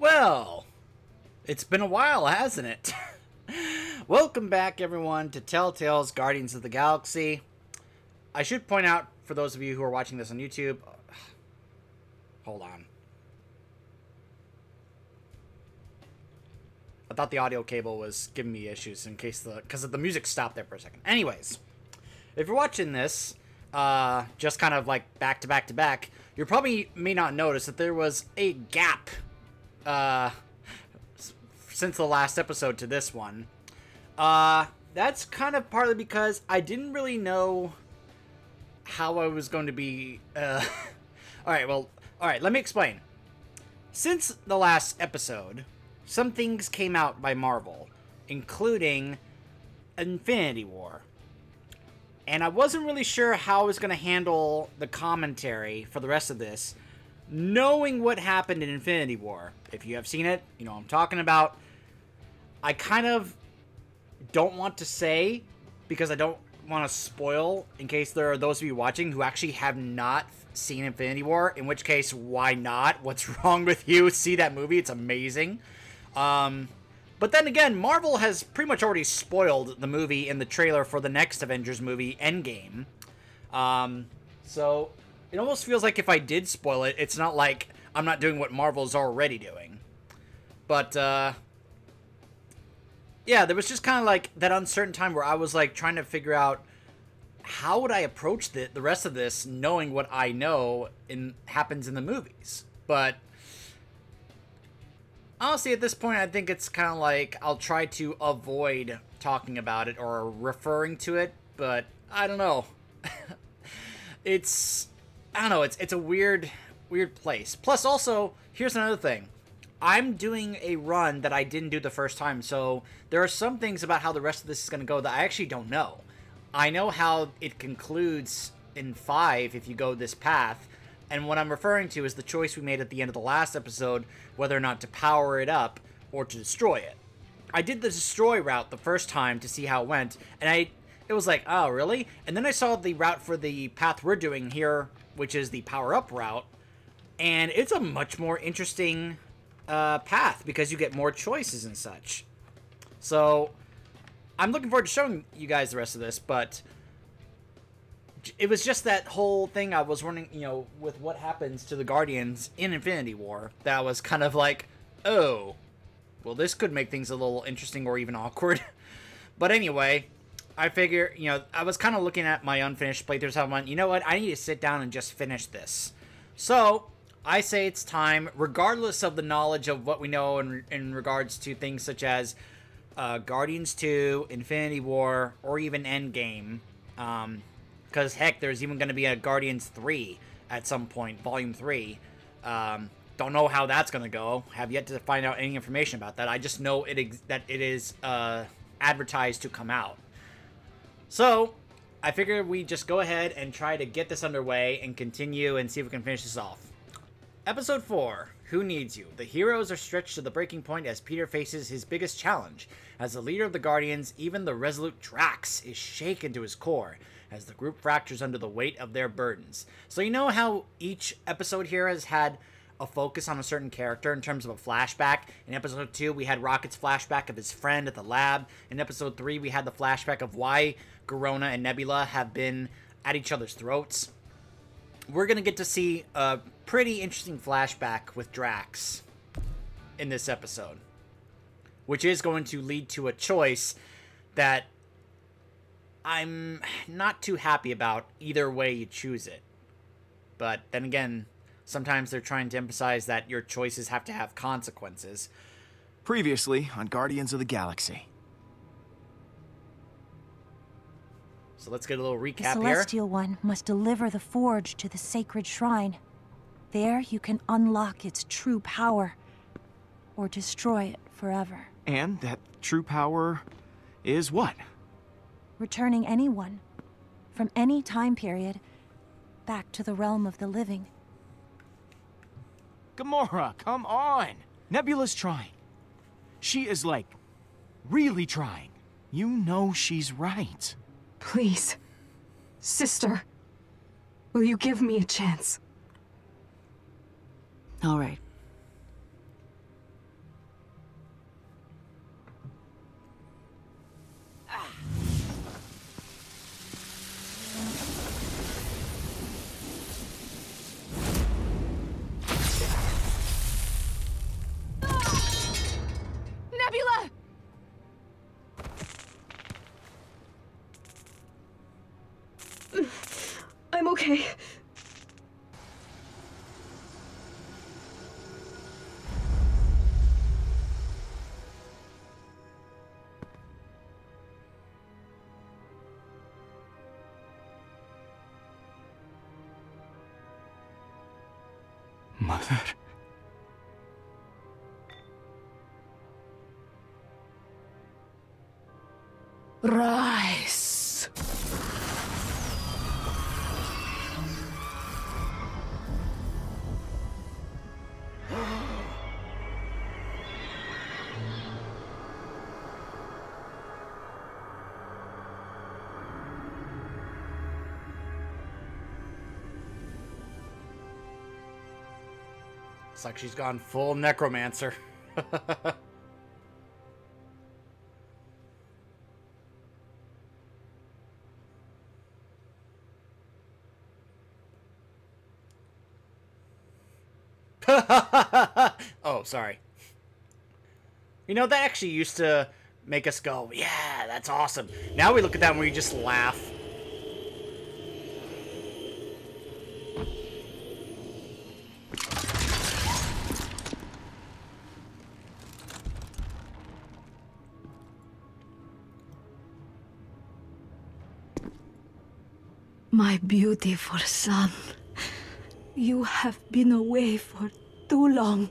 Well, it's been a while, hasn't it? Welcome back, everyone, to Telltale's Guardians of the Galaxy. I should point out, for those of you who are watching this on YouTube... Hold on. I thought the audio cable was giving me issues in case because the music stopped there for a second. Anyways, if you're watching this, just kind of like back to back to back, you probably may not notice that there was a gap since the last episode to this one. That's kind of partly because I didn't really know how I was going to be, Alright, let me explain. Since the last episode, some things came out by Marvel, including Infinity War. And I wasn't really sure how I was going to handle the commentary for the rest of this, knowing what happened in Infinity War. If you have seen it, you know what I'm talking about. I kind of don't want to say, because I don't want to spoil, in case there are those of you watching who actually have not seen Infinity War, in which case, why not? What's wrong with you? See that movie, it's amazing. But then again, Marvel has pretty much already spoiled the movie in the trailer for the next Avengers movie, Endgame. So it almost feels like if I did spoil it, it's not like I'm not doing what Marvel's already doing. But, yeah, there was just kind of like that uncertain time where I was like trying to figure out how would I approach the rest of this knowing what I know happens in the movies. But honestly, at this point, I think it's kind of like I'll try to avoid talking about it or referring to it, but I don't know. It's a weird place. Plus, also, here's another thing. I'm doing a run that I didn't do the first time, so there are some things about how the rest of this is going to go that I actually don't know. I know how it concludes in 5 if you go this path, and what I'm referring to is the choice we made at the end of the last episode, whether or not to power it up or to destroy it. I did the destroy route the first time to see how it went, and it was like, oh, really? And then I saw the route for the path we're doing here, which is the power up route, and it's a much more interesting path because you get more choices and such. So I'm looking forward to showing you guys the rest of this, but it was just that whole thing I was wondering, with what happens to the Guardians in Infinity War, that was kind of like, oh, well, this could make things a little interesting or even awkward. But anyway, I figure, I was kind of looking at my unfinished playthroughs. I went, you know what, I need to sit down and just finish this. So I say it's time, regardless of the knowledge of what we know in regards to things such as Guardians 2, Infinity War, or even Endgame. Because, heck, there's even going to be a Guardians 3 at some point, Volume 3. Don't know how that's going to go. Have yet to find out any information about that. I just know that it is advertised to come out. So, I figured we just go ahead and try to get this underway and continue and see if we can finish this off. Episode 4, Who Needs You? The heroes are stretched to the breaking point as Peter faces his biggest challenge. As the leader of the Guardians, even the resolute Drax is shaken to his core as the group fractures under the weight of their burdens. So you know how each episode here has had a focus on a certain character in terms of a flashback? In episode 2, we had Rocket's flashback of his friend at the lab. In episode 3, we had the flashback of why Garona and Nebula have been at each other's throats. We're going to get to see a pretty interesting flashback with Drax in this episode, which is going to lead to a choice that I'm not too happy about either way you choose it. But then again, sometimes they're trying to emphasize that your choices have to have consequences. Previously on Guardians of the Galaxy. So let's get a little recap here. The Celestial One must deliver the forge to the sacred shrine. There you can unlock its true power, or destroy it forever. And that true power is what? Returning anyone, from any time period, back to the realm of the living. Gamora, come on! Nebula's trying. She is, like, really trying. You know she's right. Please, sister, will you give me a chance? All right. okay? Mother. Rise. It's like she's gone full necromancer. Oh, sorry. You know, that actually used to make us go, yeah, that's awesome. Now we look at that and we just laugh. My beautiful son, you have been away for too long.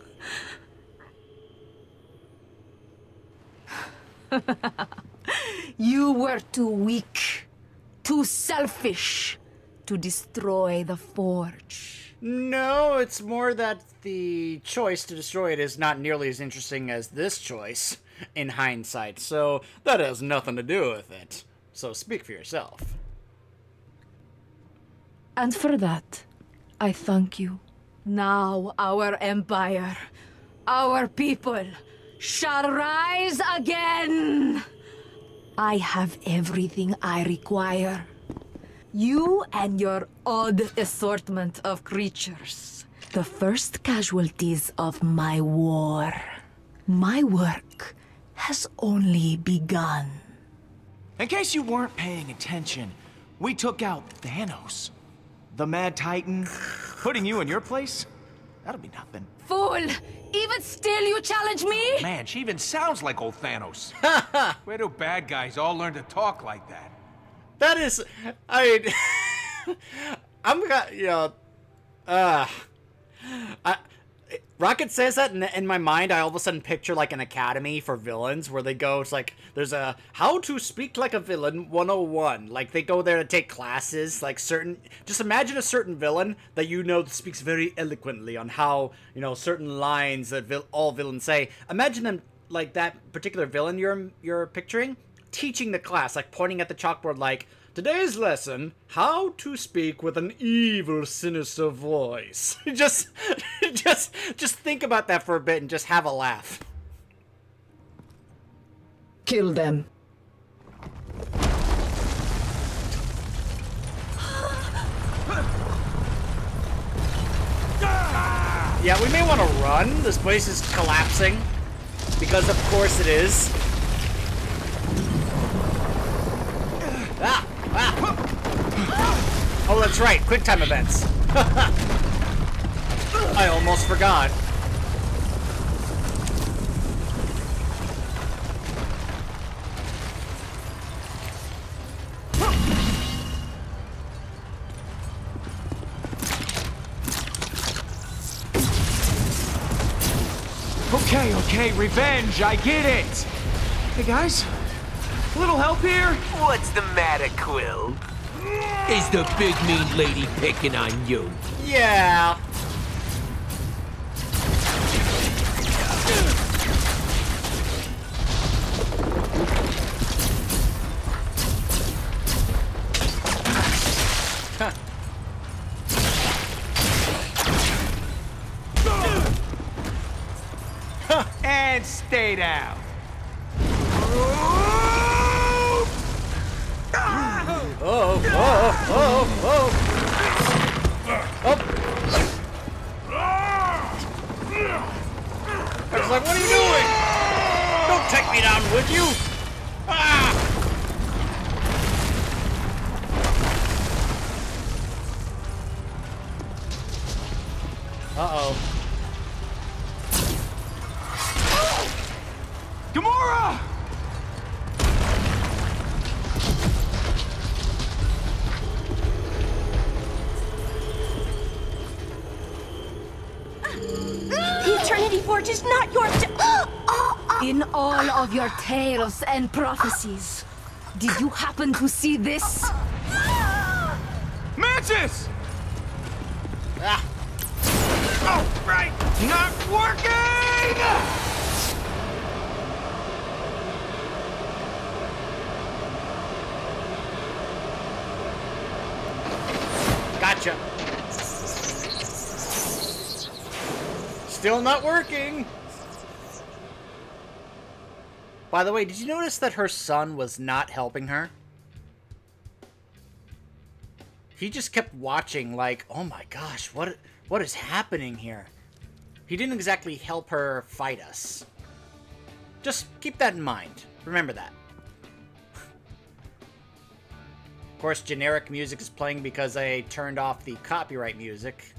You were too weak, too selfish to destroy the forge. No, it's more that the choice to destroy it is not nearly as interesting as this choice, in hindsight, so that has nothing to do with it. So speak for yourself. And for that, I thank you. Now our empire, our people, shall rise again. I have everything I require. You and your odd assortment of creatures. The first casualties of my war. My work has only begun. In case you weren't paying attention, we took out Thanos. The Mad Titan. Putting you in your place? That'll be nothing. Fool! Even still you challenge me? Man, she even sounds like old Thanos. Where do bad guys all learn to talk like that? That is, I'm gonna, you know, Rocket says that, and in my mind, I all of a sudden picture like an academy for villains where they go. It's like there's a how to speak like a villain 101. Like they go there to take classes. Like certain, just imagine a certain villain that you know speaks very eloquently on how certain lines that all villains say. Imagine them like that particular villain you're picturing teaching the class, like pointing at the chalkboard, like. Today's lesson, how to speak with an evil, sinister voice. just think about that for a bit and just have a laugh. Kill them. Yeah, we may want to run. This place is collapsing. Because of course it is. Ah! Oh, that's right. Quick time events. I almost forgot. Okay, revenge, I get it. Hey guys, a little help here? What's the matter, Quill? Is the big mean lady picking on you? Yeah. And stay down. Oh. I was like, what are you doing? Don't take me down, would you? Ah! Uh-oh. Gamora! The Eternity Forge is not yours to... In all of your tales and prophecies, did you happen to see this? Mantis! Ah. Oh, right! Not working! Gotcha. Still not working. By the way, did you notice that her son was not helping her? He just kept watching like, oh my gosh, what is happening here? He didn't exactly help her fight us. Just keep that in mind. Remember that. Of course, generic music is playing because I turned off the copyright music.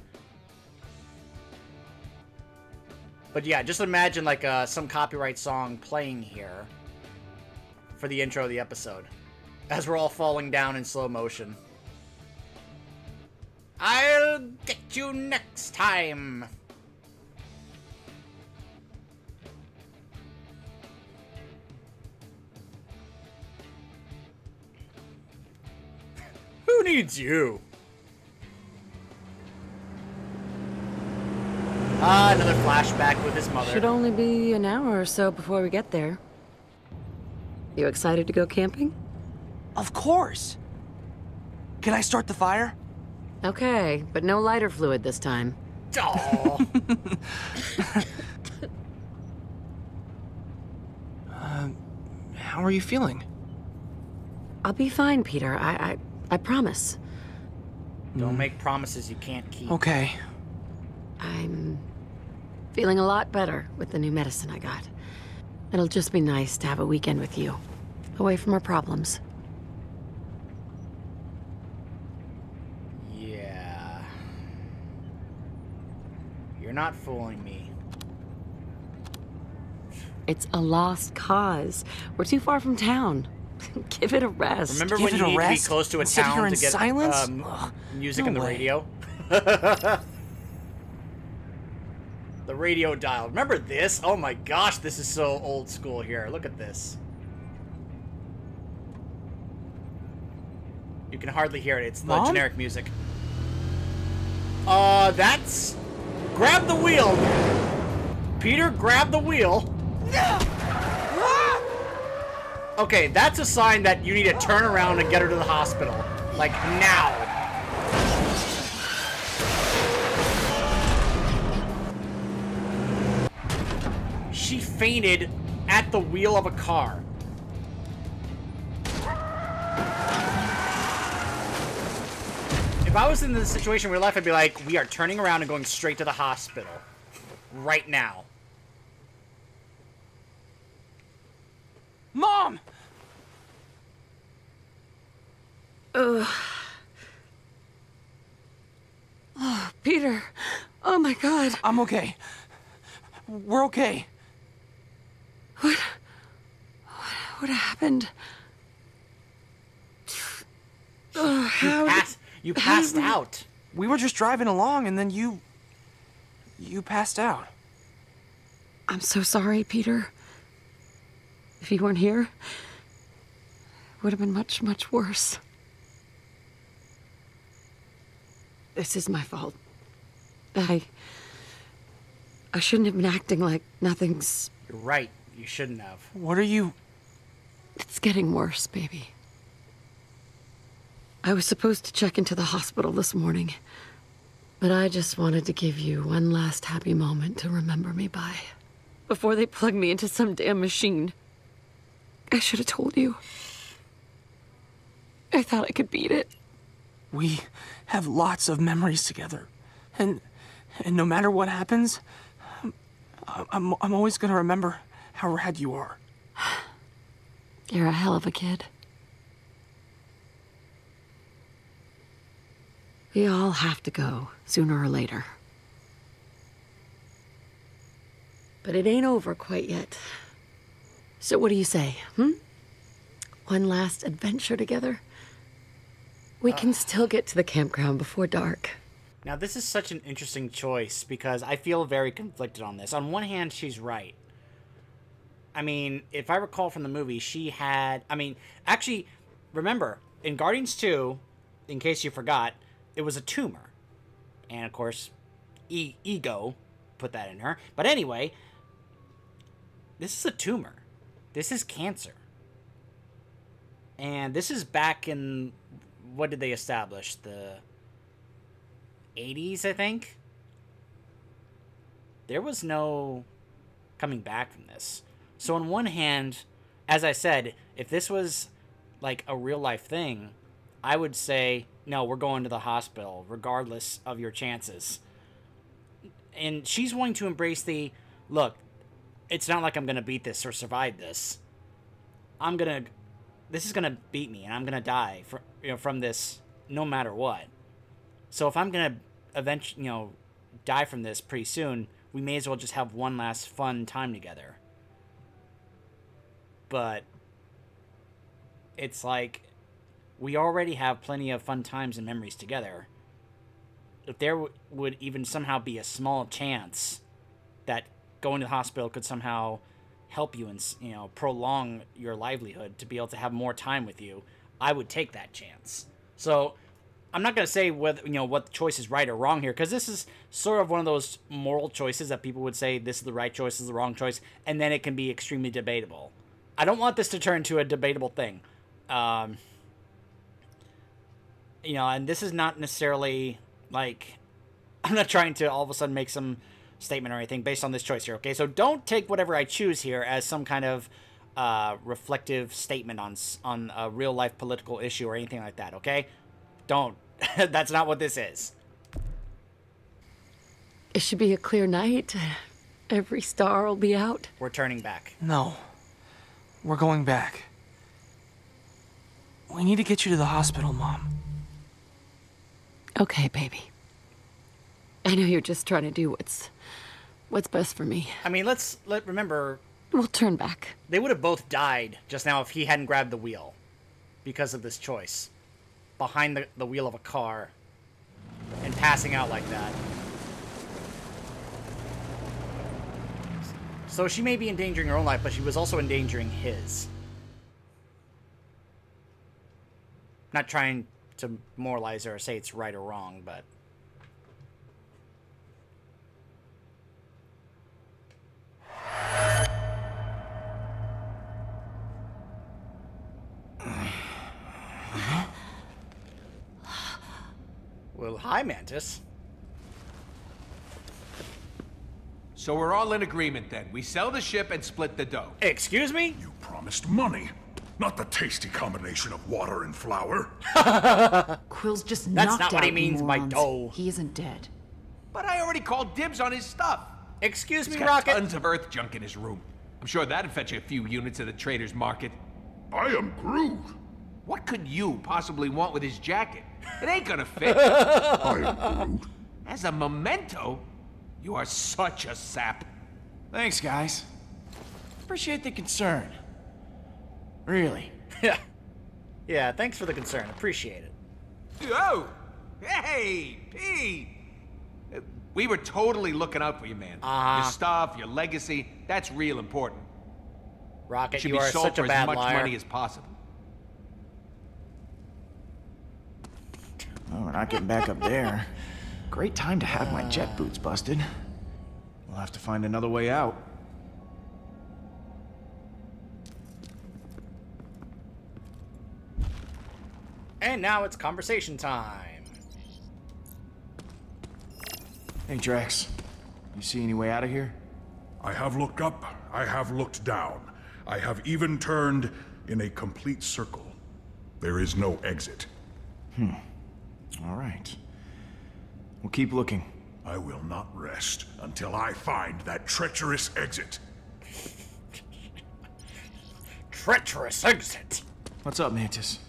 But yeah, just imagine like some copyright song playing here for the intro of the episode, as we're all falling down in slow motion. I'll get you next time. Who needs you? Another flashback with his mother. Should only be an hour or so before we get there. You excited to go camping? Of course! Can I start the fire? Okay, but no lighter fluid this time. Aw. How are you feeling? I'll be fine, Peter. I promise. Don't make promises you can't keep. Okay. I'm feeling a lot better with the new medicine I got. It'll just be nice to have a weekend with you, away from our problems. Yeah. You're not fooling me. It's a lost cause. We're too far from town. Give it a rest. Remember Give when it you a need to be rest close to a and sit here town in to get silence? music no in the way. radio? The radio dial. Remember this? Oh my gosh, this is so old school here. Look at this. You can hardly hear it. It's the Mom? generic music. That's... Grab the wheel! Peter, grab the wheel. Okay, that's a sign that you need to turn around and get her to the hospital. Like, now. She fainted at the wheel of a car. If I was in the situation in real life, I'd be like, we are turning around and going straight to the hospital. Right now. Mom! Ugh. Oh, Peter. Oh my God. I'm okay. We're okay. What happened? You passed out. We were just driving along and then you passed out. I'm so sorry, Peter. If you weren't here, it would have been much, much worse. This is my fault. I shouldn't have been acting like nothing's... You're right. You shouldn't have. What are you... It's getting worse, baby. I was supposed to check into the hospital this morning, but I just wanted to give you one last happy moment to remember me by, before they plug me into some damn machine. I should have told you. I thought I could beat it. We have lots of memories together. And no matter what happens, I'm always gonna remember how rad you are. You're a hell of a kid. We all have to go, sooner or later. But it ain't over quite yet. So what do you say, One last adventure together? We can still get to the campground before dark. Now, this is such an interesting choice because I feel very conflicted on this. On one hand, she's right. I mean, if I recall from the movie, she had... I mean, actually, remember, in Guardians 2, in case you forgot, it was a tumor. And, of course, Ego put that in her. But anyway, this is a tumor. This is cancer. And this is back in... What did they establish? The 80s, I think? There was no coming back from this. So on one hand, as I said, if this was like a real life thing, I would say, no, we're going to the hospital, regardless of your chances. And she's wanting to embrace the, look, it's not like I'm going to beat this or survive this. This is going to beat me, and I'm going to die from this no matter what. So if I'm going to eventually, die from this pretty soon, we may as well just have one last fun time together. But it's like we already have plenty of fun times and memories together. If there would even somehow be a small chance that going to the hospital could somehow help you and prolong your livelihood to be able to have more time with you, I would take that chance. So I'm not going to say whether what choice is right or wrong here, because this is sort of one of those moral choices that people would say this is the right choice, this is the wrong choice, and then it can be extremely debatable. I don't want this to turn into a debatable thing. And this is not necessarily like, I'm not trying to all of a sudden make some statement or anything based on this choice here, okay? So don't take whatever I choose here as some kind of reflective statement on a real life political issue or anything like that, okay? Don't. That's not what this is. It should be a clear night. Every star will be out. We're turning back. No. We're going back. We need to get you to the hospital, Mom. Okay, baby. I know you're just trying to do what's best for me. I mean, remember... We'll turn back. They would have both died just now if he hadn't grabbed the wheel. Because of this choice. Behind the wheel of a car. And passing out like that. So she may be endangering her own life, but she was also endangering his. Not trying to moralize her or say it's right or wrong, but... Well, hi, Mantis. So we're all in agreement then. We sell the ship and split the dough. Excuse me? You promised money, not the tasty combination of water and flour. Quill's just That's knocked not what he out, means by morons. dough. He isn't dead. But I already called dibs on his stuff. Excuse me, He's got Rocket. tons of Earth junk in his room. I'm sure that'd fetch you a few units at the trader's market. I am Groot. What could you possibly want with his jacket? It ain't gonna fit. I am Groot. As a memento, you are such a sap. Thanks, guys. Appreciate the concern. Really. Yeah. Yeah, thanks for the concern. Appreciate it. Oh! Hey, Pete! We were totally looking out for you, man. Your stuff, your legacy, that's real important. Rocket, Should you be are sold such for a as bad much liar. money as possible. Oh, we're not getting back up there. Great time to have my jet boots busted. We'll have to find another way out. And now it's conversation time. Hey, Drax. You see any way out of here? I have looked up, I have looked down. I have even turned in a complete circle. There is no exit. All right. We'll keep looking. I will not rest until I find that treacherous exit. Treacherous exit. What's up, Mantis?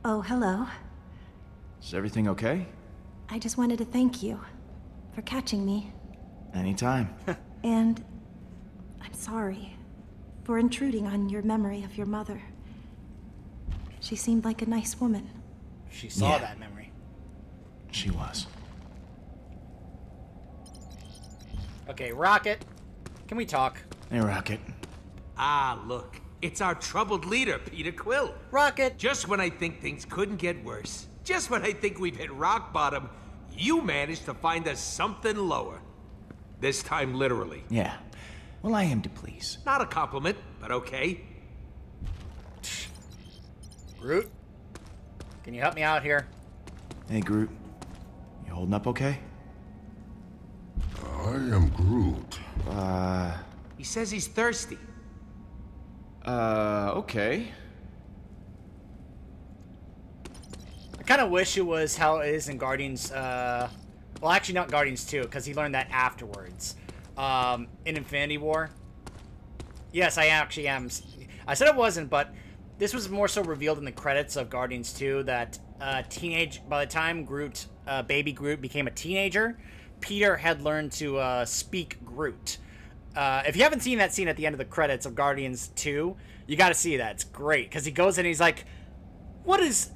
Oh, hello. Is everything okay? I just wanted to thank you for catching me. Anytime. And I'm sorry for intruding on your memory of your mother. She seemed like a nice woman. She saw that memory. She was. Okay, Rocket. Can we talk? Hey, Rocket. Ah, look. It's our troubled leader, Peter Quill. Rocket! Just when I think things couldn't get worse, just when I think we've hit rock bottom, you managed to find us something lower. This time, literally. Yeah. Well, I am to please. Not a compliment, but okay. Groot? Can you help me out here? Hey, Groot. You holding up okay? I am Groot. He says he's thirsty. Okay. I kind of wish it was how it is in Guardians, well, actually not Guardians 2, because he learned that afterwards. In Infinity War. Yes, I actually am. I said it wasn't, but this was more so revealed in the credits of Guardians 2 that by the time Groot, baby Groot became a teenager, Peter had learned to speak Groot. If you haven't seen that scene at the end of the credits of Guardians 2, you gotta see that. It's great, because he goes in and he's like, what is,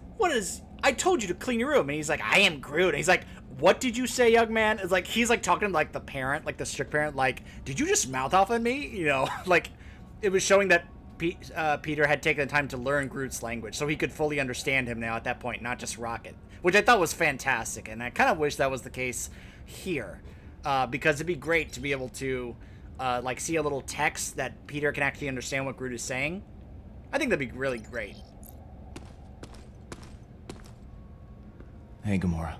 I told you to clean your room, and he's like, I am Groot, and he's like, what did you say, young man? It's like, he's like talking to like the parent, like the strict parent, like, did you just mouth off on me? You know, like, it was showing that Peter had taken the time to learn Groot's language, so he could fully understand him now at that point, not just Rocket, which I thought was fantastic, and I kind of wish that was the case here, because it'd be great to be able to like see a little text that Peter can actually understand what Groot is saying. I think that'd be really great. Hey, Gamora.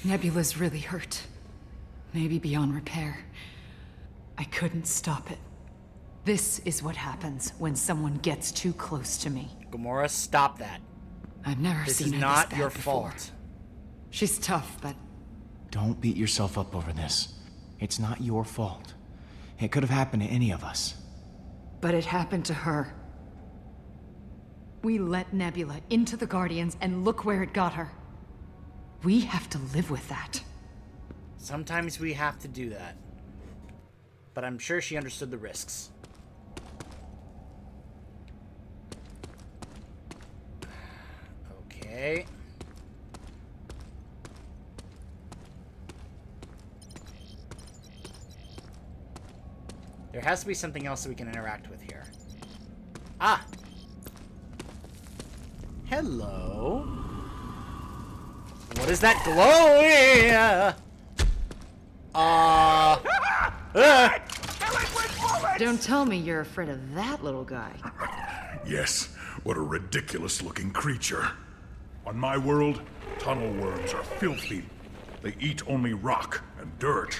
Nebula's really hurt. Maybe beyond repair. I couldn't stop it. This is what happens when someone gets too close to me. Gamora, stop that. I've never This seen is her not this bad your before. fault. She's tough, but Don't beat yourself up over this. It's not your fault. It could have happened to any of us. it happened to her. We let Nebula into the Guardians, and look where it got her. We have to live with that. Sometimes we have to do that. But I'm sure she understood the risks. Okay. There has to be something else that we can interact with here. Ah! Hello. What is that glowing? Don't tell me you're afraid of that little guy. Yes, what a ridiculous-looking creature. On my world, tunnel worms are filthy. They eat only rock and dirt.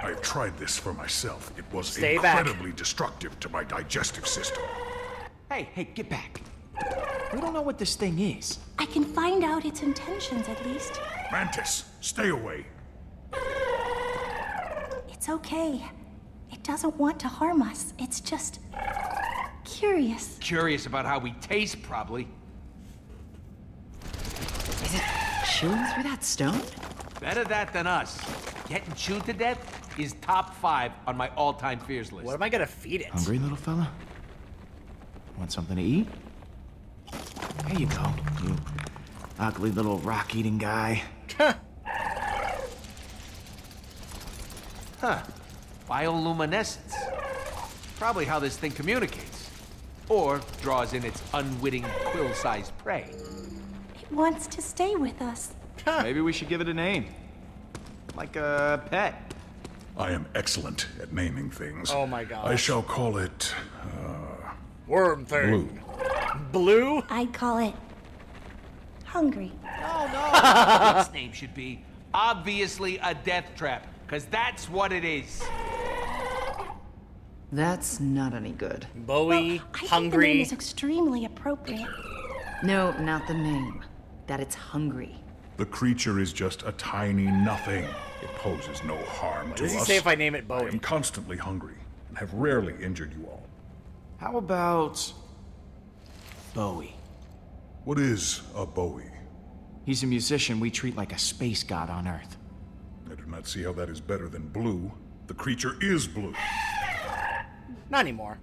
I have tried this for myself. It was incredibly destructive to my digestive system. Hey, get back. We don't know what this thing is. I can find out its intentions at least. Mantis, stay away. It's okay. It doesn't want to harm us. It's just curious. Curious about how we taste, probably. Is it chewing through that stone? Better that than us. Getting chewed to death is top 5 on my all-time fears list. What am I gonna feed it? Hungry, little fella? Want something to eat? Here you go, you ugly little rock-eating guy. Huh. Bioluminescence. Probably how this thing communicates. Or draws in its unwitting quill-sized prey. It wants to stay with us. Maybe we should give it a name. Like a pet. I am excellent at naming things. Oh my god. I shall call it, Worm thing. Blue. Blue? I'd call it hungry. No. Its name should be obviously a death trap, because that's what it is. That's not any good. Bowie, I think the hungry. name is extremely appropriate. No, not the name. That it's hungry. The creature is just a tiny nothing. It poses no harm to What does he us. say if I name it I am Bowie? constantly hungry and have rarely injured you all. How about Bowie? What is a Bowie? He's a musician we treat like a space god on Earth. I do not see how that is better than blue. The creature is blue. Not anymore.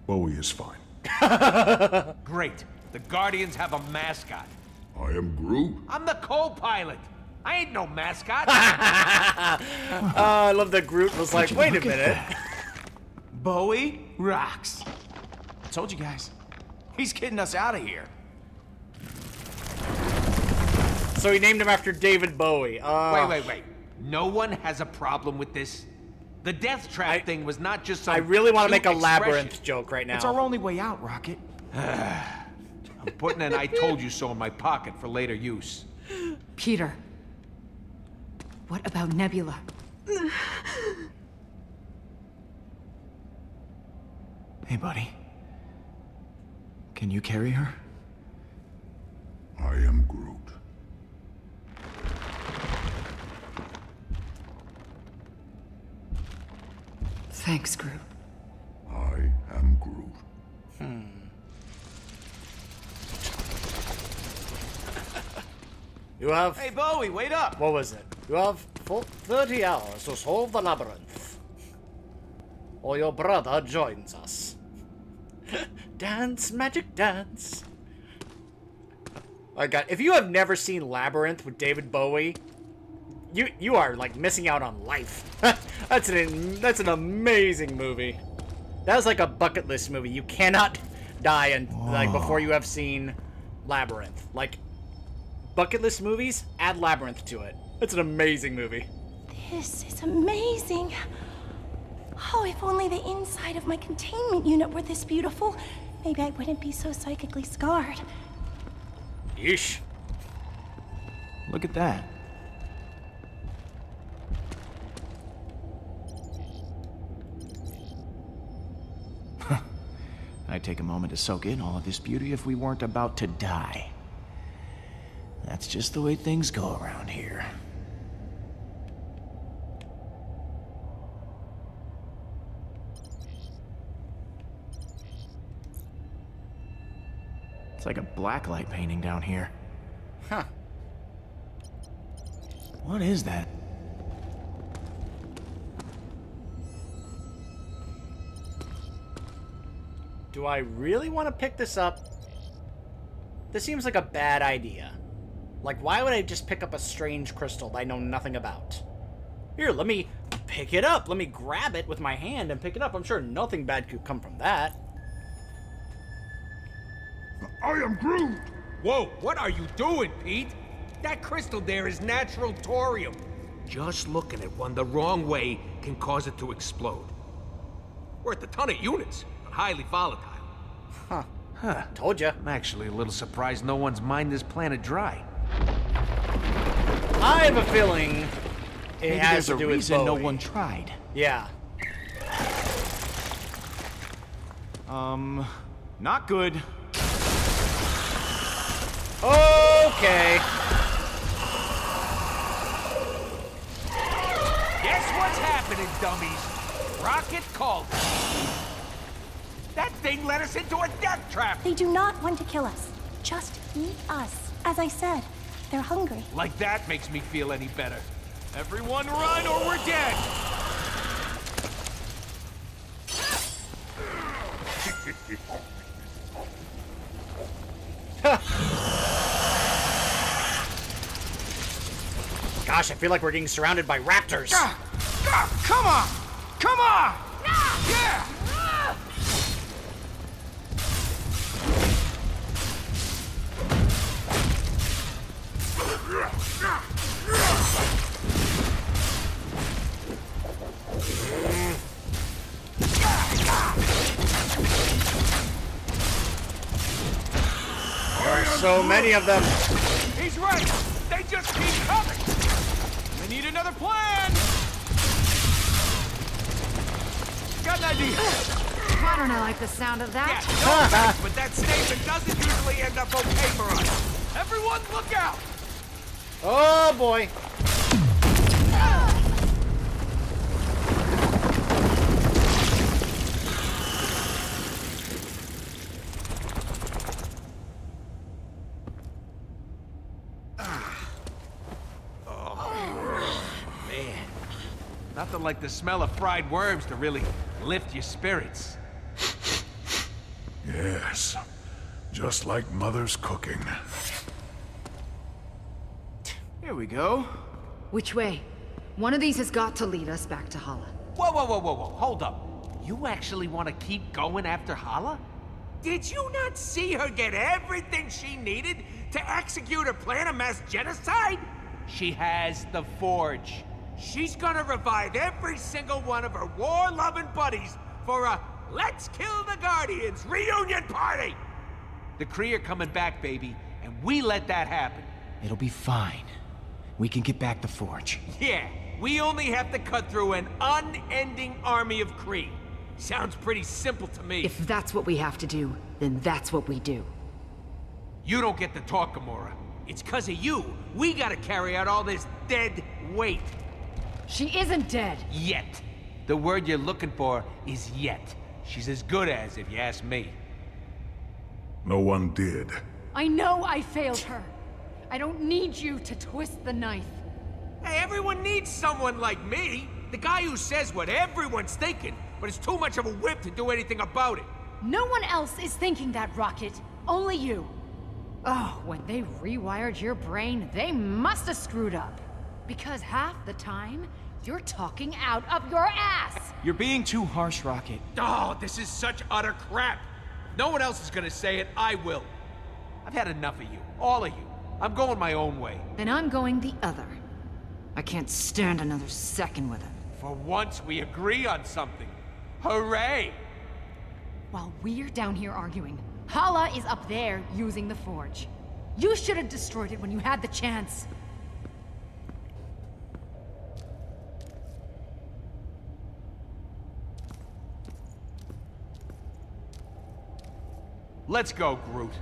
Bowie is fine. Great. The Guardians have a mascot. I am Groot. I'm the co-pilot. I ain't no mascot. I love that Groot was like, wait a minute. Bowie rocks. I told you guys. He's getting us out of here. So he named him after David Bowie. Wait. No one has a problem with this? The death trap thing was not just some I really want to make a cute labyrinth expression. joke right now. It's our only way out, Rocket. I'm putting an I told you so in my pocket for later use. Peter, what about Nebula? Hey, buddy. Can you carry her? I am Groot. Thanks, Groot. I am Groot. You have... Hey, Bowie, wait up! What was it? You have 30 hours to solve the labyrinth. Or your brother joins us. Dance, magic dance. Oh God, if you have never seen Labyrinth with David Bowie, you are like missing out on life. That's an amazing movie. That's like a bucket list movie. You cannot die and like before you have seen Labyrinth. Like bucket list movies, add Labyrinth to it. It's an amazing movie. This is amazing. Oh, if only the inside of my containment unit were this beautiful, maybe I wouldn't be so psychically scarred. Yeesh. Look at that. I'd take a moment to soak in all of this beauty if we weren't about to die. That's just the way things go around here. It's like a blacklight painting down here. Huh. What is that? Do I really want to pick this up? This seems like a bad idea. Like, why would I just pick up a strange crystal that I know nothing about? Here, let me pick it up. Let me grab it with my hand and pick it up. I'm sure nothing bad could come from that. I am Groot! Whoa, what are you doing, Pete? That crystal there is natural thorium. Just looking at one the wrong way can cause it to explode. Worth a ton of units, but highly volatile. Huh. Told ya. I'm actually a little surprised no one's mined this planet dry. I have a feeling it Maybe has there's to do a with reason no Bowie. one tried. Yeah. Not good. Okay. Guess what's happening, dummies? Rocket called. That thing led us into a death trap! They do not want to kill us. Just eat us. As I said, they're hungry. Like that makes me feel any better. Everyone run or we're dead! Gosh, I feel like we're getting surrounded by raptors. Come on! Come on! Yeah! There are so many of them. He's right! They just keep coming! We need another plan! Got an idea! Why don't I like the sound of Yeah, that? no thanks, but that statement doesn't usually end up okay for us. Everyone look out! Oh boy. Nothing like the smell of fried worms to really lift your spirits. Yes, just like Mother's cooking. Here we go. Which way? One of these has got to lead us back to Hala. Whoa, whoa, whoa, whoa, whoa, hold up. You actually want to keep going after Hala? Did you not see her get everything she needed to execute her plan of mass genocide? She has the Forge. She's gonna revive every single one of her war-loving buddies for a Let's Kill the Guardians reunion party! The Kree are coming back, baby, and we let that happen. It'll be fine. We can get back the Forge. Yeah, we only have to cut through an unending army of Kree. Sounds pretty simple to me. If that's what we have to do, then that's what we do. You don't get to talk, Gamora. It's 'cause of you. We gotta carry out all this dead weight. She isn't dead. Yet. The word you're looking for is yet. She's as good as, if you ask me. No one did. I know I failed her. I don't need you to twist the knife. Hey, everyone needs someone like me. The guy who says what everyone's thinking, but is too much of a whip to do anything about it. No one else is thinking that, Rocket. Only you. Oh, when they rewired your brain, they must have screwed up. Because half the time, you're talking out of your ass. You're being too harsh, Rocket. Oh, this is such utter crap. No one else is gonna say it, I will. I've had enough of you, all of you. I'm going my own way. Then I'm going the other. I can't stand another second with him. For once, we agree on something. Hooray! While we're down here arguing, Hala is up there using the Forge. You should have destroyed it when you had the chance. Let's go, Groot.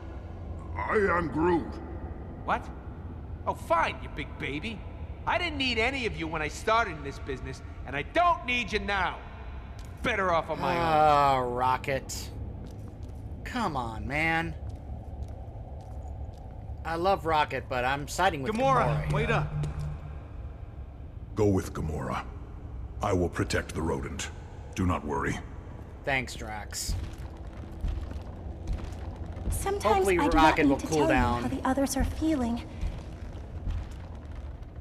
I am Groot. What? Oh, fine, you big baby. I didn't need any of you when I started in this business, and I don't need you now. Better off on my own. Oh, Rocket. Come on, man. I love Rocket, but I'm siding with Gamora. Wait up. Go with Gamora. I will protect the rodent. Do not worry. Thanks, Drax. Sometimes Hopefully I do Rocket not will need to cool tell down. you how the others are feeling.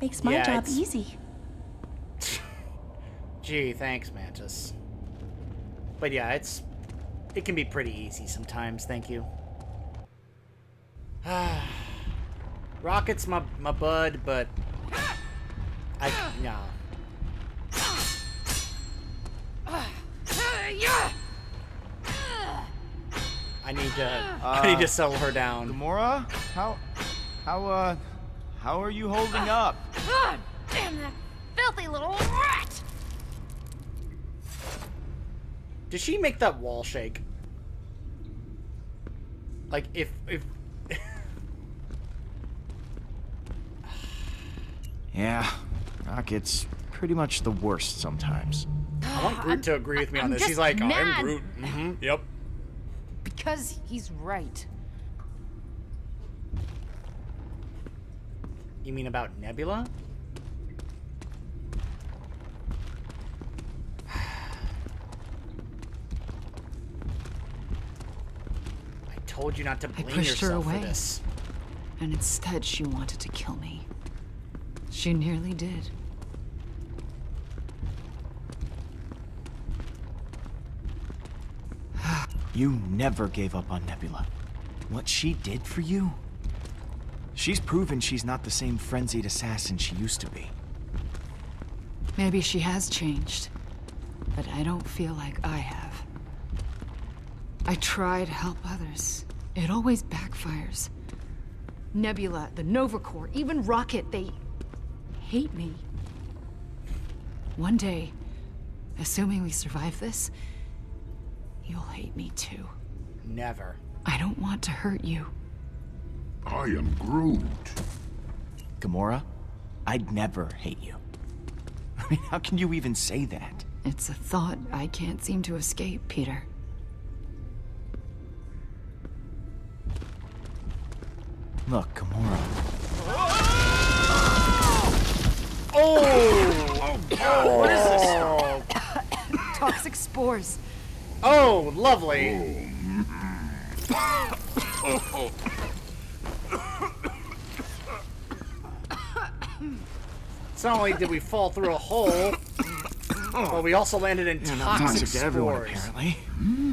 Makes my job it's- easy. Gee, thanks, Mantis. But yeah, it can be pretty easy sometimes, thank you. Rocket's my bud, but no. I need to settle her down. Gamora? How are you holding up? God damn that filthy little rat! Did she make that wall shake? Like, if... Yeah, Rocket's pretty much the worst sometimes. I want Groot to agree with me on I'm this. just She's like, oh, mad. I'm Groot. Yep. Because he's right. You mean about Nebula? I told you not to I blame pushed her yourself for away. this. And instead, she wanted to kill me. She nearly did. You never gave up on Nebula. What she did for you? She's proven she's not the same frenzied assassin she used to be. Maybe she has changed, but I don't feel like I have. I try to help others. It always backfires. Nebula, the Nova Corps, even Rocket, they hate me. One day, assuming we survive this, you'll hate me too. Never. I don't want to hurt you. I am Groot. Gamora, I'd never hate you. I mean, how can you even say that? It's a thought I can't seem to escape, Peter. Look, Gamora. Oh! What is this? toxic spores. Oh, lovely. So not only did we fall through a hole, but we also landed in toxic to everyone, spores. apparently.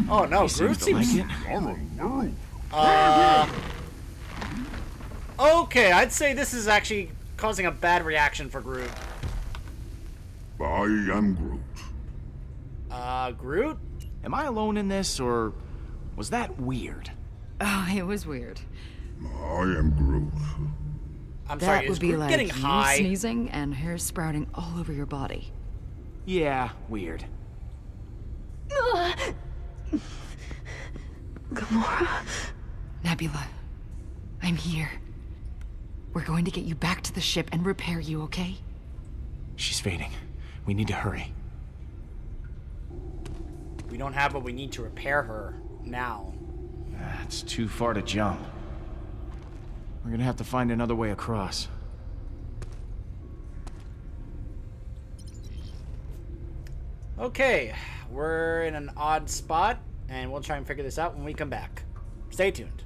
Oh no, He Groot seems to seems... like it. Okay, I'd say this is actually causing a bad reaction for Groot. I am Groot. Groot? Am I alone in this, or was that weird? Oh, it was weird. I am Groot. I'm That sorry, is would be Groot like getting you high? sneezing and hair sprouting all over your body. Yeah, weird. Gamora. Nebula, I'm here. We're going to get you back to the ship and repair you, okay? She's fading. We need to hurry. We don't have what we need to repair her now. It's too far to jump. We're gonna have to find another way across. Okay, we're in an odd spot, and we'll try and figure this out when we come back. Stay tuned.